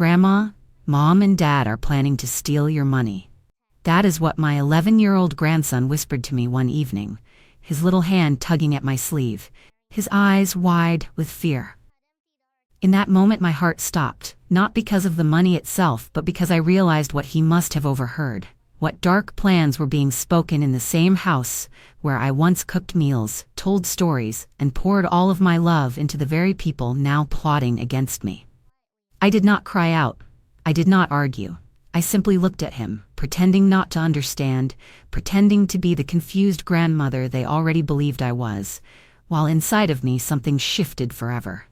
"Grandma, Mom and Dad are planning to steal your money." That is what my 11-year-old grandson whispered to me one evening, his little hand tugging at my sleeve, his eyes wide with fear. In that moment my heart stopped, not because of the money itself, but because I realized what he must have overheard. What dark plans were being spoken in the same house where I once cooked meals, told stories, and poured all of my love into the very people now plotting against me. I did not cry out. I did not argue. I simply looked at him, pretending not to understand, pretending to be the confused grandmother they already believed I was, while inside of me something shifted forever.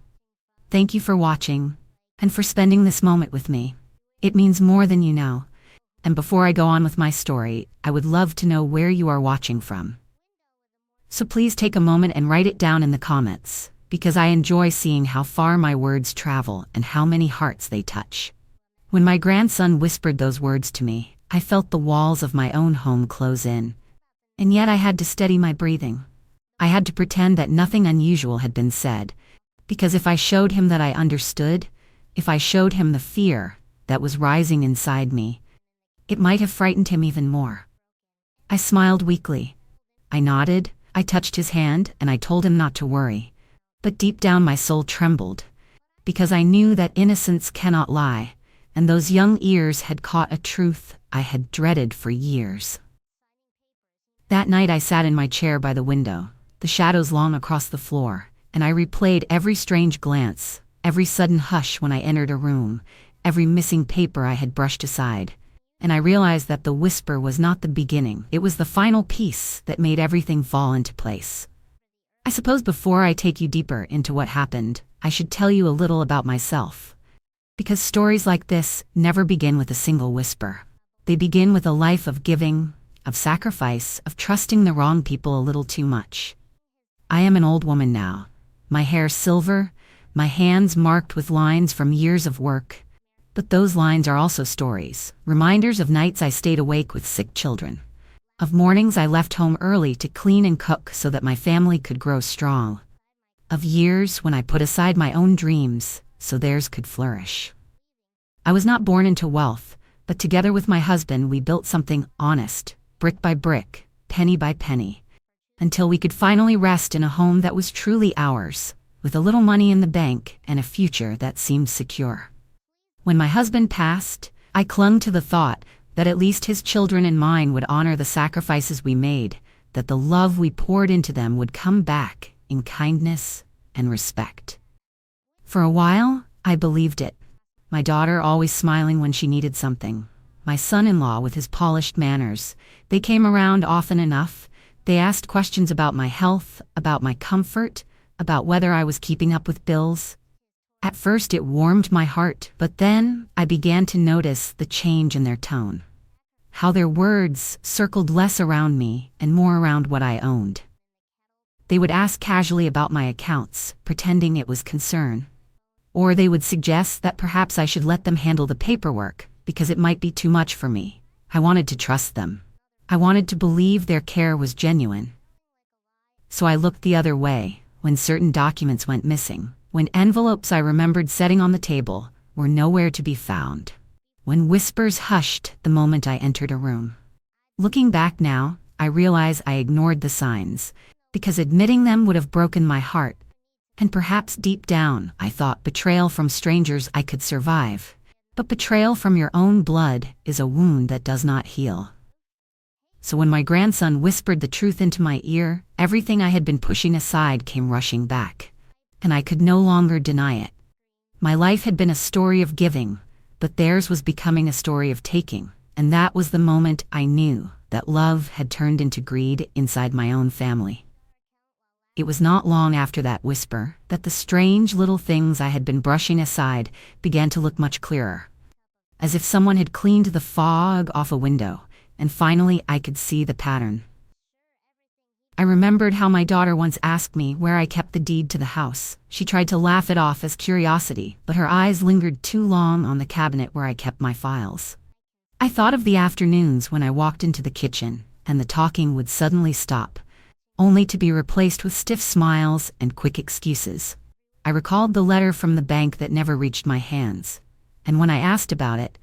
Thank you for watching, and for spending this moment with me. It means more than you know. And before I go on with my story, I would love to know where you are watching from. So please take a moment and write it down in the comments, because I enjoy seeing how far my words travel and how many hearts they touch. When my grandson whispered those words to me, I felt the walls of my own home close in. And yet I had to steady my breathing. I had to pretend that nothing unusual had been said, because if I showed him that I understood, if I showed him the fear that was rising inside me, it might have frightened him even more. I smiled weakly. I nodded, I touched his hand, and I told him not to worry. But deep down my soul trembled, because I knew that innocence cannot lie, and those young ears had caught a truth I had dreaded for years. That night I sat in my chair by the window, the shadows long across the floor, and I replayed every strange glance, every sudden hush when I entered a room, every missing paper I had brushed aside. And I realized that the whisper was not the beginning, it was the final piece that made everything fall into place. I suppose before I take you deeper into what happened, I should tell you a little about myself. Because stories like this never begin with a single whisper. They begin with a life of giving, of sacrifice, of trusting the wrong people a little too much. I am an old woman now, my hair silver, my hands marked with lines from years of work. But those lines are also stories, reminders of nights I stayed awake with sick children, of mornings I left home early to clean and cook so that my family could grow strong, of years when I put aside my own dreams so theirs could flourish. I was not born into wealth, but together with my husband we built something honest, brick by brick, penny by penny, until we could finally rest in a home that was truly ours, with a little money in the bank and a future that seemed secure. When my husband passed, I clung to the thought that at least his children and mine would honor the sacrifices we made, that the love we poured into them would come back in kindness and respect. For a while, I believed it. My daughter always smiling when she needed something. My son-in-law with his polished manners. They came around often enough. They asked questions about my health, about my comfort, about whether I was keeping up with bills. At first it warmed my heart, but then I began to notice the change in their tone. How their words circled less around me and more around what I owned. They would ask casually about my accounts, pretending it was concern. Or they would suggest that perhaps I should let them handle the paperwork, because it might be too much for me. I wanted to trust them. I wanted to believe their care was genuine. So I looked the other way when certain documents went missing. When envelopes I remembered setting on the table were nowhere to be found. When whispers hushed the moment I entered a room. Looking back now, I realize I ignored the signs, because admitting them would have broken my heart. And perhaps deep down, I thought betrayal from strangers I could survive. But betrayal from your own blood is a wound that does not heal. So when my grandson whispered the truth into my ear, everything I had been pushing aside came rushing back. And I could no longer deny it. My life had been a story of giving, but theirs was becoming a story of taking, and that was the moment I knew that love had turned into greed inside my own family. It was not long after that whisper that the strange little things I had been brushing aside began to look much clearer, as if someone had cleaned the fog off a window, and finally I could see the pattern. I remembered how my daughter once asked me where I kept the deed to the house. She tried to laugh it off as curiosity, but her eyes lingered too long on the cabinet where I kept my files. I thought of the afternoons when I walked into the kitchen, and the talking would suddenly stop, only to be replaced with stiff smiles and quick excuses. I recalled the letter from the bank that never reached my hands, and when I asked about it,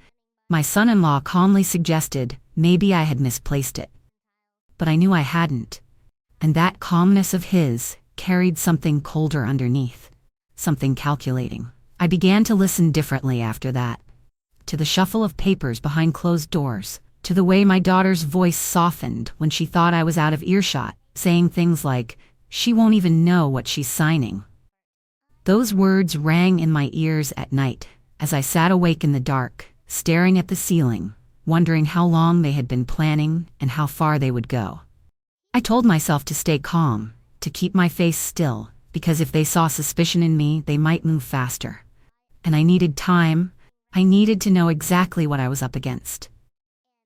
my son-in-law calmly suggested maybe I had misplaced it. But I knew I hadn't, and that calmness of his carried something colder underneath, something calculating. I began to listen differently after that, to the shuffle of papers behind closed doors, to the way my daughter's voice softened when she thought I was out of earshot, saying things like, "She won't even know what she's signing." Those words rang in my ears at night, as I sat awake in the dark, staring at the ceiling, wondering how long they had been planning and how far they would go. I told myself to stay calm, to keep my face still, because if they saw suspicion in me, they might move faster. And I needed time. I needed to know exactly what I was up against.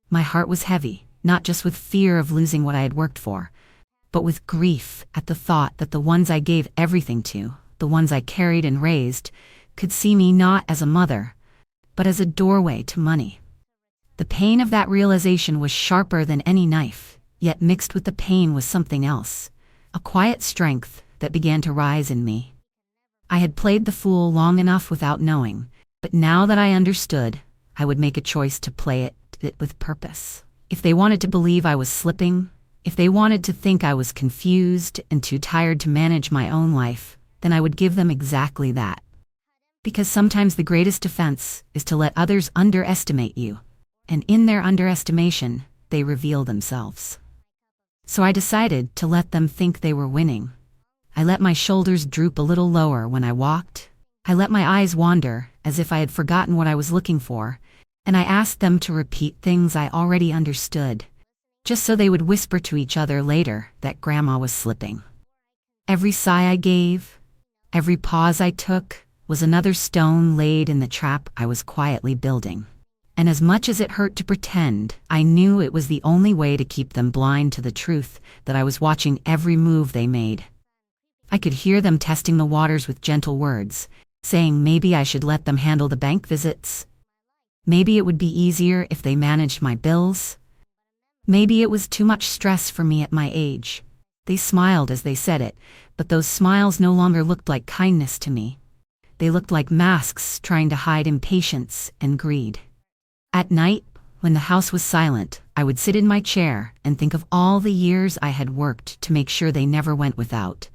My heart was heavy, not just with fear of losing what I had worked for, but with grief at the thought that the ones I gave everything to, the ones I carried and raised, could see me not as a mother, but as a doorway to money. The pain of that realization was sharper than any knife, yet mixed with the pain was something else, a quiet strength that began to rise in me. I had played the fool long enough without knowing, but now that I understood, I would make a choice to play it with purpose. If they wanted to believe I was slipping, if they wanted to think I was confused and too tired to manage my own life, then I would give them exactly that. Because sometimes the greatest defense is to let others underestimate you, and in their underestimation, they reveal themselves. So I decided to let them think they were winning. I let my shoulders droop a little lower when I walked. I let my eyes wander, as if I had forgotten what I was looking for, and I asked them to repeat things I already understood, just so they would whisper to each other later that Grandma was slipping. Every sigh I gave, every pause I took, was another stone laid in the trap I was quietly building. And as much as it hurt to pretend, I knew it was the only way to keep them blind to the truth that I was watching every move they made. I could hear them testing the waters with gentle words, saying maybe I should let them handle the bank visits. Maybe it would be easier if they managed my bills. Maybe it was too much stress for me at my age. They smiled as they said it, but those smiles no longer looked like kindness to me. They looked like masks trying to hide impatience and greed. At night, when the house was silent, I would sit in my chair and think of all the years I had worked to make sure they never went without.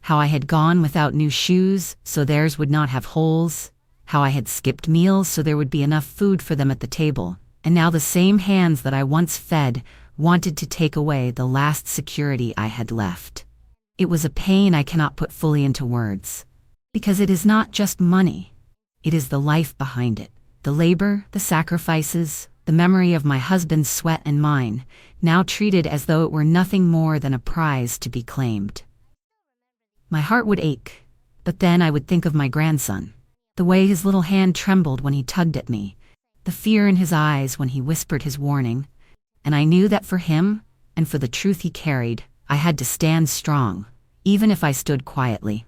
How I had gone without new shoes so theirs would not have holes. How I had skipped meals so there would be enough food for them at the table. And now the same hands that I once fed wanted to take away the last security I had left. It was a pain I cannot put fully into words. Because it is not just money. It is the life behind it. The labor, the sacrifices, the memory of my husband's sweat and mine, now treated as though it were nothing more than a prize to be claimed. My heart would ache, but then I would think of my grandson, the way his little hand trembled when he tugged at me, the fear in his eyes when he whispered his warning, and I knew that for him, and for the truth he carried, I had to stand strong, even if I stood quietly.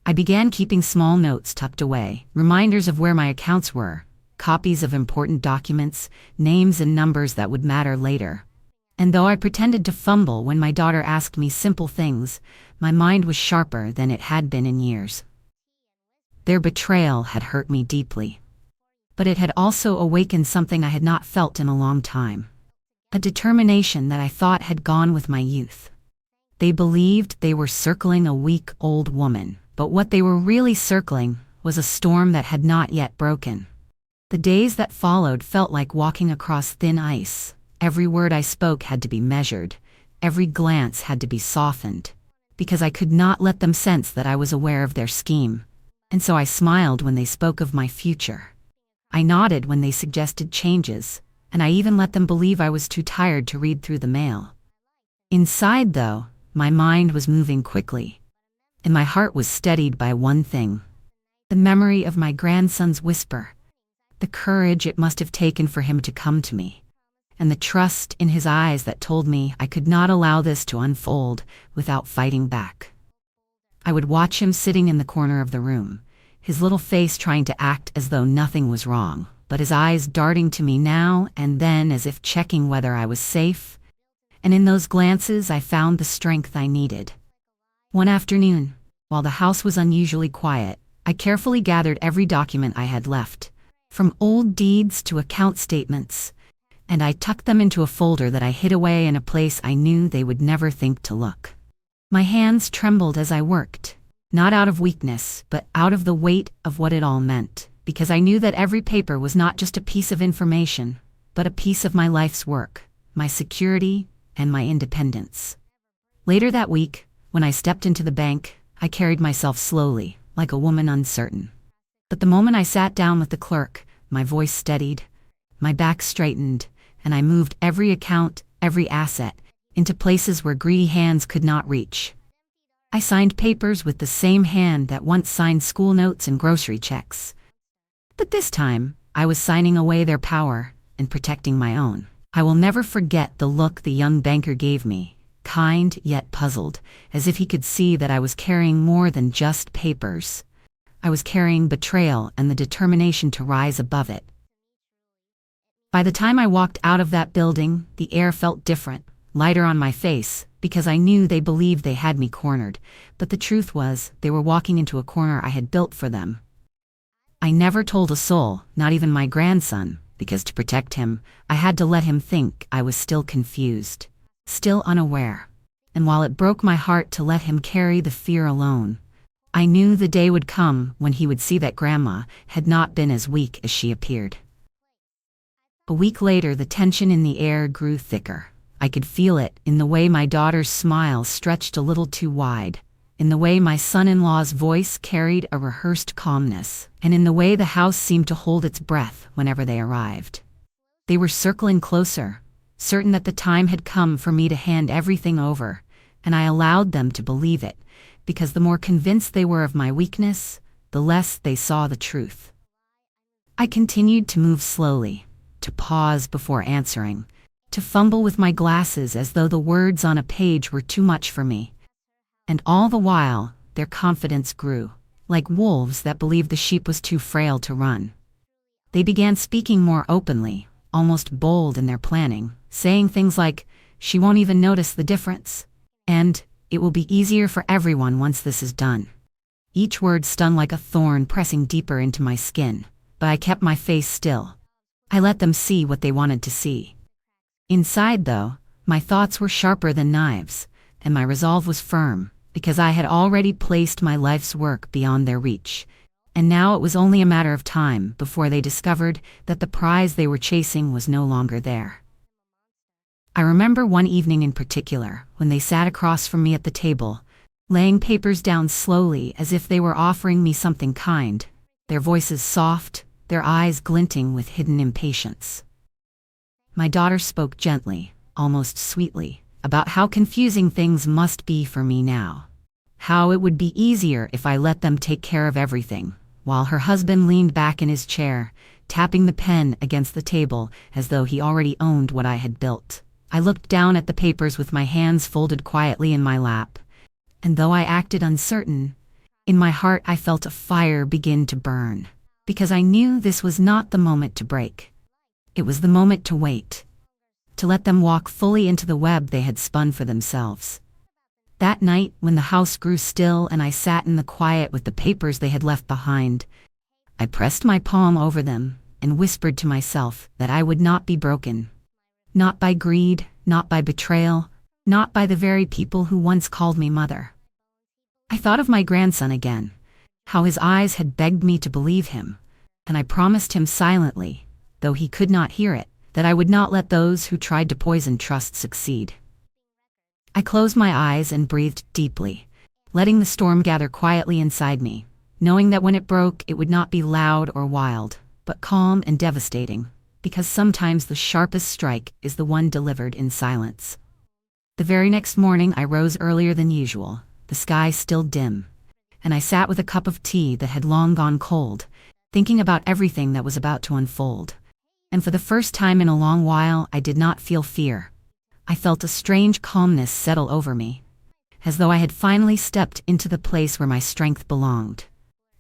I began keeping small notes tucked away, reminders of where my accounts were, copies of important documents, names and numbers that would matter later. And though I pretended to fumble when my daughter asked me simple things, my mind was sharper than it had been in years. Their betrayal had hurt me deeply. But it had also awakened something I had not felt in a long time. A determination that I thought had gone with my youth. They believed they were circling a weak old woman, but what they were really circling was a storm that had not yet broken. The days that followed felt like walking across thin ice. Every word I spoke had to be measured. Every glance had to be softened. Because I could not let them sense that I was aware of their scheme. And so I smiled when they spoke of my future. I nodded when they suggested changes, and I even let them believe I was too tired to read through the mail. Inside, though, my mind was moving quickly, and my heart was steadied by one thing: the memory of my grandson's whisper, the courage it must have taken for him to come to me, and the trust in his eyes that told me I could not allow this to unfold without fighting back. I would watch him sitting in the corner of the room, his little face trying to act as though nothing was wrong, but his eyes darting to me now and then as if checking whether I was safe. And in those glances I found the strength I needed. One afternoon, while the house was unusually quiet, I carefully gathered every document I had left, from old deeds to account statements, and I tucked them into a folder that I hid away in a place I knew they would never think to look. My hands trembled as I worked, not out of weakness, but out of the weight of what it all meant, because I knew that every paper was not just a piece of information, but a piece of my life's work, my security, and my independence. Later that week, when I stepped into the bank, I carried myself slowly, like a woman uncertain. But the moment I sat down with the clerk, my voice steadied, my back straightened, and I moved every account, every asset, into places where greedy hands could not reach. I signed papers with the same hand that once signed school notes and grocery checks. But this time, I was signing away their power and protecting my own. I will never forget the look the young banker gave me, kind yet puzzled, as if he could see that I was carrying more than just papers. I was carrying betrayal and the determination to rise above it. By the time I walked out of that building, the air felt different, lighter on my face, because I knew they believed they had me cornered, but the truth was, they were walking into a corner I had built for them. I never told a soul, not even my grandson, because to protect him, I had to let him think I was still confused, still unaware. And while it broke my heart to let him carry the fear alone, I knew the day would come when he would see that Grandma had not been as weak as she appeared. A week later, the tension in the air grew thicker. I could feel it in the way my daughter's smile stretched a little too wide, in the way my son-in-law's voice carried a rehearsed calmness, and in the way the house seemed to hold its breath whenever they arrived. They were circling closer, certain that the time had come for me to hand everything over, and I allowed them to believe it, because the more convinced they were of my weakness, the less they saw the truth. I continued to move slowly, to pause before answering, to fumble with my glasses as though the words on a page were too much for me. And all the while, their confidence grew, like wolves that believed the sheep was too frail to run. They began speaking more openly, almost bold in their planning, saying things like, "She won't even notice the difference," and "It will be easier for everyone once this is done." Each word stung like a thorn pressing deeper into my skin, but I kept my face still. I let them see what they wanted to see. Inside, though, my thoughts were sharper than knives, and my resolve was firm, because I had already placed my life's work beyond their reach, and now it was only a matter of time before they discovered that the prize they were chasing was no longer there. I remember one evening in particular, when they sat across from me at the table, laying papers down slowly as if they were offering me something kind, their voices soft, their eyes glinting with hidden impatience. My daughter spoke gently, almost sweetly, about how confusing things must be for me now. How it would be easier if I let them take care of everything, while her husband leaned back in his chair, tapping the pen against the table as though he already owned what I had built. I looked down at the papers with my hands folded quietly in my lap, and though I acted uncertain, in my heart I felt a fire begin to burn, because I knew this was not the moment to break. It was the moment to wait, to let them walk fully into the web they had spun for themselves. That night, when the house grew still and I sat in the quiet with the papers they had left behind, I pressed my palm over them and whispered to myself that I would not be broken. Not by greed, not by betrayal, not by the very people who once called me mother. I thought of my grandson again, how his eyes had begged me to believe him, and I promised him silently, though he could not hear it, that I would not let those who tried to poison trust succeed. I closed my eyes and breathed deeply, letting the storm gather quietly inside me, knowing that when it broke it would not be loud or wild, but calm and devastating, because sometimes the sharpest strike is the one delivered in silence. The very next morning I rose earlier than usual, the sky still dim, and I sat with a cup of tea that had long gone cold, thinking about everything that was about to unfold. And for the first time in a long while, I did not feel fear. I felt a strange calmness settle over me, as though I had finally stepped into the place where my strength belonged.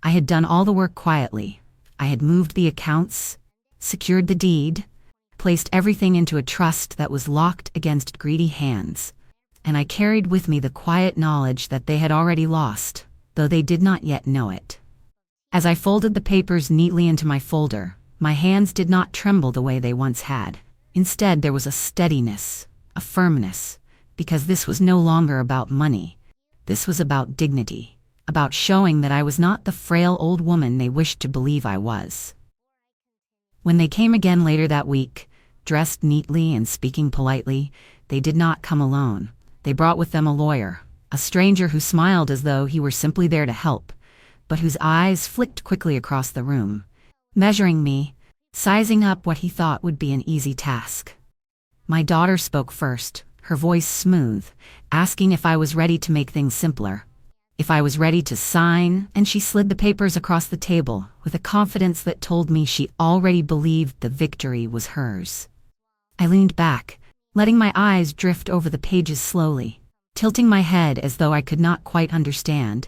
I had done all the work quietly. I had moved the accounts, secured the deed, placed everything into a trust that was locked against greedy hands, and I carried with me the quiet knowledge that they had already lost, though they did not yet know it. As I folded the papers neatly into my folder, My hands did not tremble the way they once had. Instead, there was a steadiness, a firmness, because this was no longer about money. This was about dignity, about showing that I was not the frail old woman they wished to believe I was. When they came again later that week, dressed neatly and speaking politely, they did not come alone. They brought with them a lawyer, a stranger who smiled as though he were simply there to help, but whose eyes flicked quickly across the room, measuring me, sizing up what he thought would be an easy task. My daughter spoke first, her voice smooth, asking if I was ready to make things simpler, if I was ready to sign, and she slid the papers across the table with a confidence that told me she already believed the victory was hers. I leaned back, letting my eyes drift over the pages slowly, tilting my head as though I could not quite understand,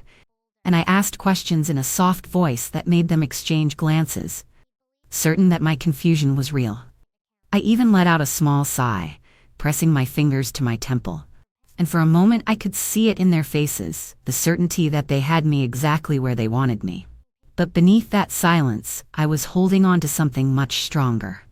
and I asked questions in a soft voice that made them exchange glances, certain that my confusion was real. I even let out a small sigh, pressing my fingers to my temple, and for a moment I could see it in their faces, the certainty that they had me exactly where they wanted me. But beneath that silence, I was holding on to something much stronger.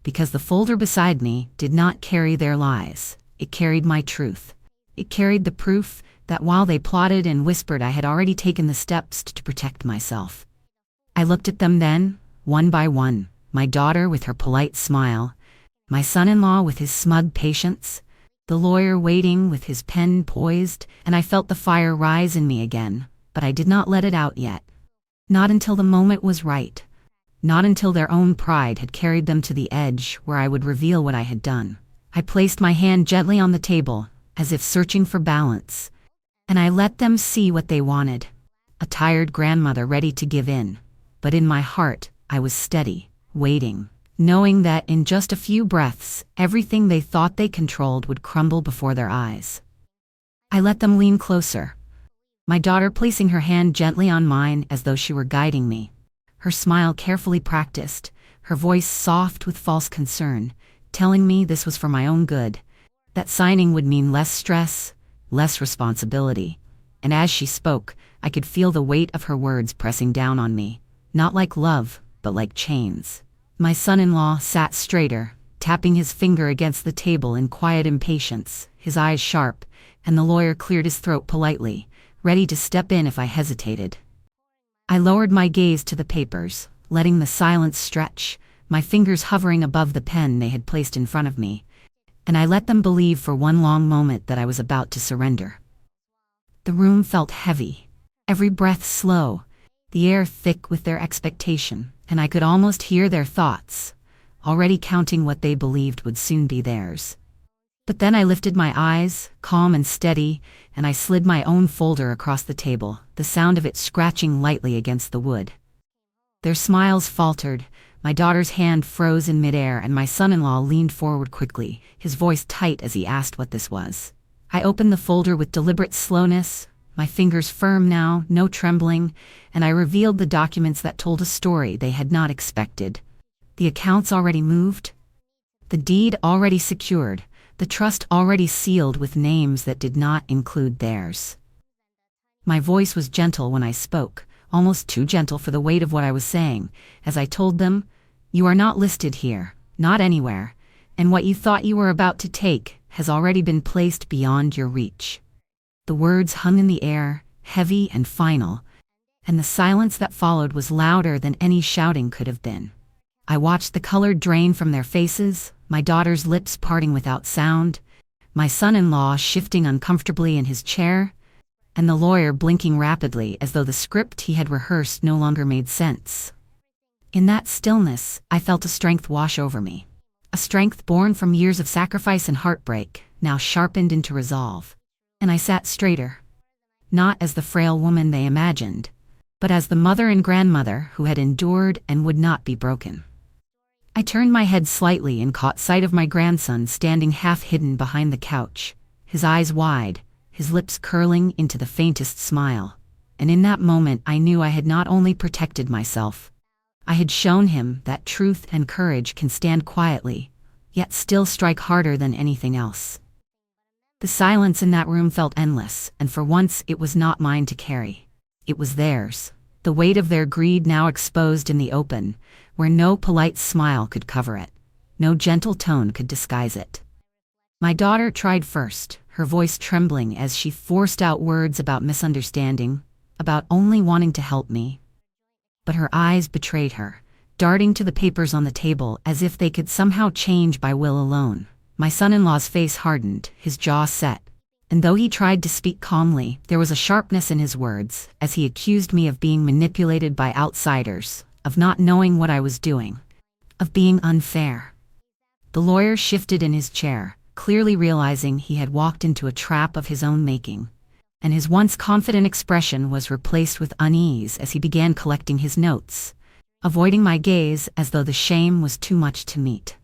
Because the folder beside me did not carry their lies, it carried my truth. It carried the proof that while they plotted and whispered, I had already taken the steps to protect myself. I looked at them then, one by one, my daughter with her polite smile, my son-in-law with his smug patience, the lawyer waiting with his pen poised, and I felt the fire rise in me again, but I did not let it out yet. Not until the moment was right. Not until their own pride had carried them to the edge where I would reveal what I had done. I placed my hand gently on the table, as if searching for balance, and I let them see what they wanted. A tired grandmother ready to give in. But in my heart, I was steady, waiting, knowing that in just a few breaths, everything they thought they controlled would crumble before their eyes. I let them lean closer, my daughter placing her hand gently on mine as though she were guiding me. Her smile carefully practiced, her voice soft with false concern, telling me this was for my own good, that signing would mean less stress, less responsibility. And as she spoke, I could feel the weight of her words pressing down on me, not like love, but like chains. My son-in-law sat straighter, tapping his finger against the table in quiet impatience, his eyes sharp, and the lawyer cleared his throat politely, ready to step in if I hesitated. I lowered my gaze to the papers, letting the silence stretch, my fingers hovering above the pen they had placed in front of me, and I let them believe for one long moment that I was about to surrender. The room felt heavy, every breath slow, the air thick with their expectation, and I could almost hear their thoughts, already counting what they believed would soon be theirs. But then I lifted my eyes, calm and steady, and I slid my own folder across the table, the sound of it scratching lightly against the wood. Their smiles faltered, my daughter's hand froze in midair, and my son-in-law leaned forward quickly, his voice tight as he asked what this was. I opened the folder with deliberate slowness, my fingers firm now, no trembling, and I revealed the documents that told a story they had not expected. The accounts already moved, the deed already secured, the trust already sealed with names that did not include theirs. My voice was gentle when I spoke, almost too gentle for the weight of what I was saying, as I told them, "You are not listed here, not anywhere, and what you thought you were about to take has already been placed beyond your reach." The words hung in the air, heavy and final, and the silence that followed was louder than any shouting could have been. I watched the color drain from their faces, my daughter's lips parting without sound, my son-in-law shifting uncomfortably in his chair, and the lawyer blinking rapidly as though the script he had rehearsed no longer made sense. In that stillness, I felt a strength wash over me. A strength born from years of sacrifice and heartbreak, now sharpened into resolve. And I sat straighter. Not as the frail woman they imagined, but as the mother and grandmother who had endured and would not be broken. I turned my head slightly and caught sight of my grandson standing half-hidden behind the couch, his eyes wide, his lips curling into the faintest smile. And in that moment I knew I had not only protected myself, I had shown him that truth and courage can stand quietly, yet still strike harder than anything else. The silence in that room felt endless, and for once it was not mine to carry. It was theirs, the weight of their greed now exposed in the open, where no polite smile could cover it, no gentle tone could disguise it. My daughter tried first, her voice trembling as she forced out words about misunderstanding, about only wanting to help me. But her eyes betrayed her, darting to the papers on the table as if they could somehow change by will alone. My son-in-law's face hardened, his jaw set, and though he tried to speak calmly, there was a sharpness in his words as he accused me of being manipulated by outsiders, of not knowing what I was doing, of being unfair. The lawyer shifted in his chair, clearly realizing he had walked into a trap of his own making, and his once confident expression was replaced with unease as he began collecting his notes, avoiding my gaze as though the shame was too much to meet.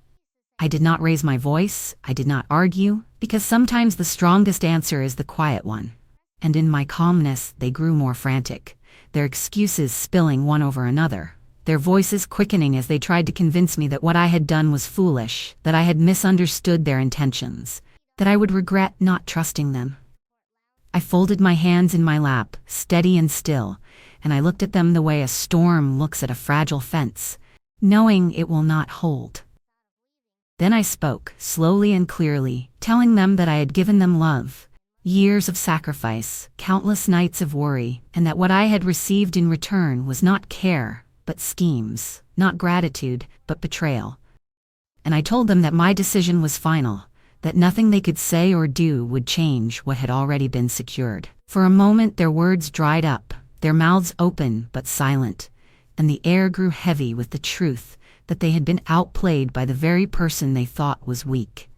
I did not raise my voice, I did not argue, because sometimes the strongest answer is the quiet one. And in my calmness, they grew more frantic, their excuses spilling one over another, their voices quickening as they tried to convince me that what I had done was foolish, that I had misunderstood their intentions, that I would regret not trusting them. I folded my hands in my lap, steady and still, and I looked at them the way a storm looks at a fragile fence, knowing it will not hold. Then I spoke, slowly and clearly, telling them that I had given them love, years of sacrifice, countless nights of worry, and that what I had received in return was not care, but schemes, not gratitude, but betrayal. And I told them that my decision was final, that nothing they could say or do would change what had already been secured. For a moment their words dried up, their mouths open but silent, and the air grew heavy with the truth that they had been outplayed by the very person they thought was weak.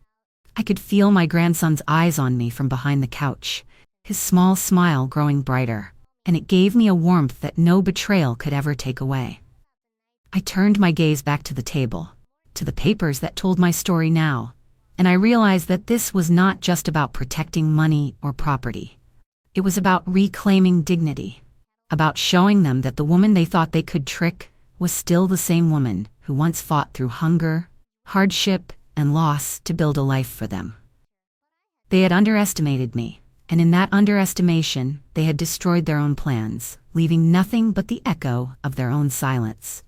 I could feel my grandson's eyes on me from behind the couch, his small smile growing brighter, and it gave me a warmth that no betrayal could ever take away. I turned my gaze back to the table, to the papers that told my story now, and I realized that this was not just about protecting money or property. It was about reclaiming dignity, about showing them that the woman they thought they could trick was still the same woman who once fought through hunger, hardship, and loss to build a life for them. They had underestimated me, and in that underestimation, they had destroyed their own plans, leaving nothing but the echo of their own silence.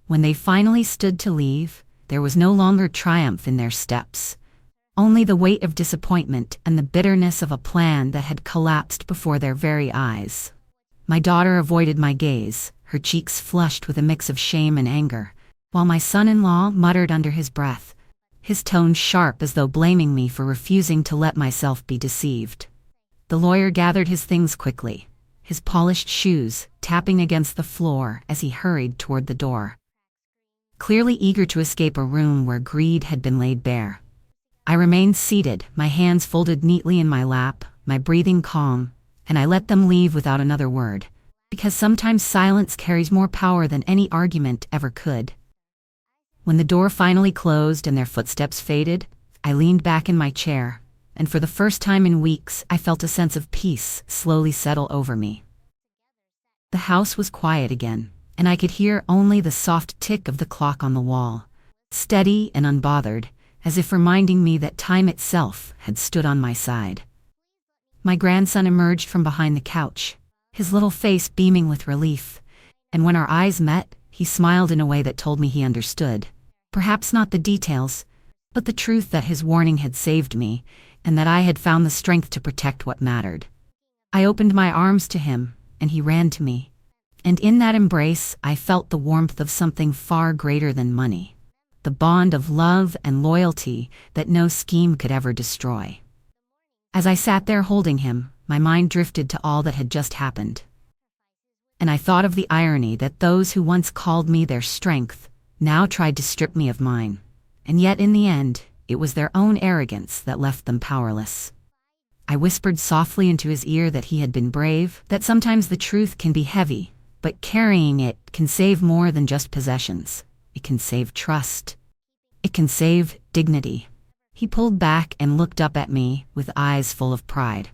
When they finally stood to leave, there was no longer triumph in their steps, only the weight of disappointment and the bitterness of a plan that had collapsed before their very eyes. My daughter avoided my gaze, her cheeks flushed with a mix of shame and anger, while my son-in-law muttered under his breath, his tone sharp as though blaming me for refusing to let myself be deceived. The lawyer gathered his things quickly, his polished shoes tapping against the floor as he hurried toward the door, clearly eager to escape a room where greed had been laid bare. I remained seated, my hands folded neatly in my lap, my breathing calm, and I let them leave without another word, because sometimes silence carries more power than any argument ever could. When the door finally closed and their footsteps faded, I leaned back in my chair, and for the first time in weeks I felt a sense of peace slowly settle over me. The house was quiet again, and I could hear only the soft tick of the clock on the wall, steady and unbothered, as if reminding me that time itself had stood on my side. My grandson emerged from behind the couch, his little face beaming with relief, and when our eyes met, he smiled in a way that told me he understood. Perhaps not the details, but the truth that his warning had saved me, and that I had found the strength to protect what mattered. I opened my arms to him, and he ran to me. And in that embrace, I felt the warmth of something far greater than money, the bond of love and loyalty that no scheme could ever destroy. As I sat there holding him, my mind drifted to all that had just happened. And I thought of the irony that those who once called me their strength now tried to strip me of mine, and yet in the end, it was their own arrogance that left them powerless. I whispered softly into his ear that he had been brave, that sometimes the truth can be heavy, but carrying it can save more than just possessions. It can save trust. It can save dignity. He pulled back and looked up at me with eyes full of pride.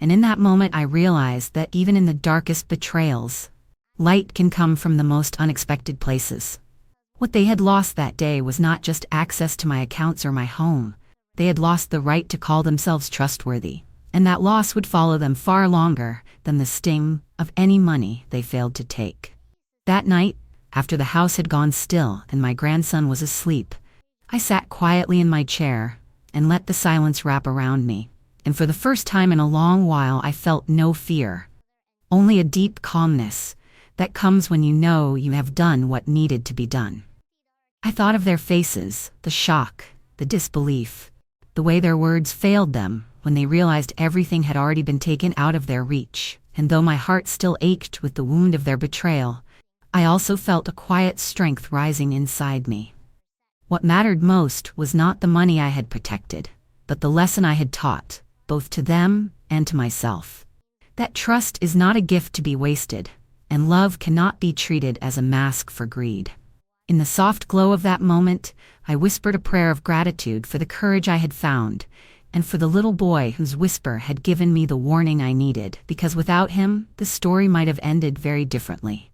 And in that moment I realized that even in the darkest betrayals, light can come from the most unexpected places. What they had lost that day was not just access to my accounts or my home. They had lost the right to call themselves trustworthy, and that loss would follow them far longer than the sting of any money they failed to take. That night, after the house had gone still and my grandson was asleep, I sat quietly in my chair and let the silence wrap around me. And for the first time in a long while, I felt no fear, only a deep calmness that comes when you know you have done what needed to be done. I thought of their faces, the shock, the disbelief, the way their words failed them when they realized everything had already been taken out of their reach. And though my heart still ached with the wound of their betrayal, I also felt a quiet strength rising inside me. What mattered most was not the money I had protected, but the lesson I had taught, both to them and to myself. That trust is not a gift to be wasted, and love cannot be treated as a mask for greed. In the soft glow of that moment, I whispered a prayer of gratitude for the courage I had found, and for the little boy whose whisper had given me the warning I needed, because without him, the story might have ended very differently.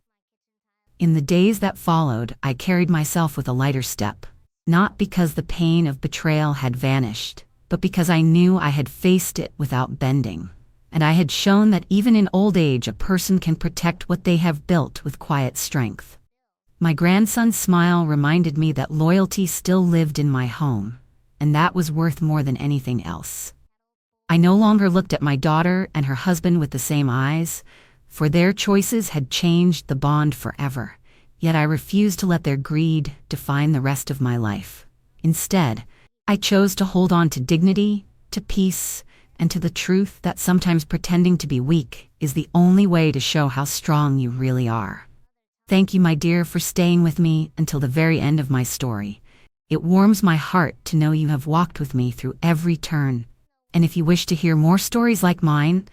In the days that followed, I carried myself with a lighter step, not because the pain of betrayal had vanished, but because I knew I had faced it without bending. And I had shown that even in old age a person can protect what they have built with quiet strength. My grandson's smile reminded me that loyalty still lived in my home, and that was worth more than anything else. I no longer looked at my daughter and her husband with the same eyes, for their choices had changed the bond forever. Yet I refused to let their greed define the rest of my life. Instead, I chose to hold on to dignity, to peace, and to the truth that sometimes pretending to be weak is the only way to show how strong you really are. Thank you, my dear, for staying with me until the very end of my story. It warms my heart to know you have walked with me through every turn. And if you wish to hear more stories like mine,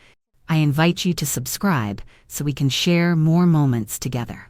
I invite you to subscribe so we can share more moments together.